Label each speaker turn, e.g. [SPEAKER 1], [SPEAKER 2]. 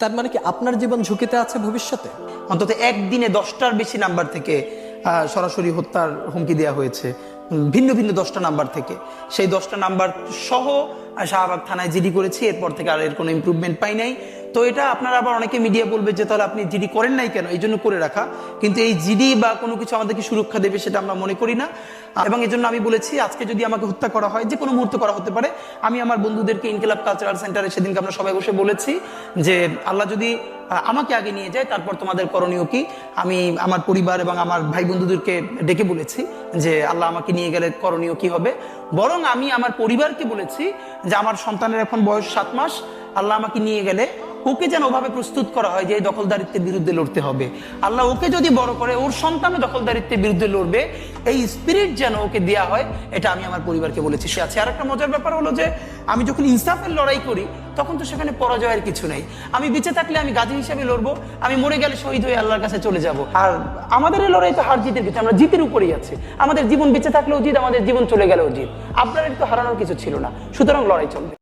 [SPEAKER 1] তার মানে কি আপনার জীবন ঝুঁকিতে আছে ভবিষ্যতে?
[SPEAKER 2] অন্তত একদিনে 10টার বেশি নাম্বার থেকে সরাসরি হত্যার হুমকি দেওয়া হয়েছে, ভিন্ন ভিন্ন 10টা নাম্বার থেকে। সেই 10টা নাম্বার সহ শাহবাগ থানায় জিডি করেছি, এরপর থেকে আর এর কোনো ইমপ্রুভমেন্ট পাই নাই। তো এটা আপনারা আবার অনেকে মিডিয়া বলবে যে তাহলে আপনি জিডি করেন নাই কেন, এই জন্য করে রাখা। কিন্তু এই জিডি বা কোনো কিছু আমাদেরকে সুরক্ষা দেবে সেটা আমরা মনে করি না। এবং এই জন্য আমি বলেছি আজকে যদি আমাকে হত্যা করা হয়, যে কোনো মুহূর্তে করা হতে পারে। আমি আমার বন্ধুদেরকে ইনকিলাব কালচারাল সেন্টারে সেদিনকে আমরা সবাই বসে বলেছি যে আল্লাহ যদি আমাকে আগে নিয়ে যায় তারপর তোমাদের করণীয় কি। আমি আমার পরিবার এবং আমার ভাই বন্ধুদেরকে ডেকে বলেছি যে আল্লাহ আমাকে নিয়ে গেলে করণীয় কি হবে। বরং আমি আমার পরিবারকে বলেছি যে আমার সন্তানের এখন বয়স 7 মাস, আল্লাহ আমাকে নিয়ে গেলে ওকে যেন ওভাবে প্রস্তুত করা হয় যে এই দখলদারিত্বের বিরুদ্ধে লড়তে হবে। আল্লাহ ওকে যদি বড় করে ওর সন্তানও দখলদারিত্বের বিরুদ্ধে লড়বে, এই স্পিরিট যেন ওকে দেওয়া হয়, এটা আমি আমার পরিবারকে বলেছি। সে আছে। আর একটা মজার ব্যাপার হলো যে আমি যখন ইনসাফের লড়াই করি তখন তো সেখানে পরাজয়ের কিছু নেই। আমি বেঁচে থাকলে আমি গাজী হিসেবে লড়বো, আমি মরে গেলে শহীদ হয়ে আল্লাহর কাছে চলে যাব। আর আমাদের এই লড়াই তো হার জিতের কিছু, আমরা জিতের উপরেই আছি। আমাদের জীবন বেঁচে থাকলেও জিত, আমাদের জীবন চলে গেলেও জিত। আপনার তো হারানোর কিছু ছিল না, সুতরাং লড়াই চলবে।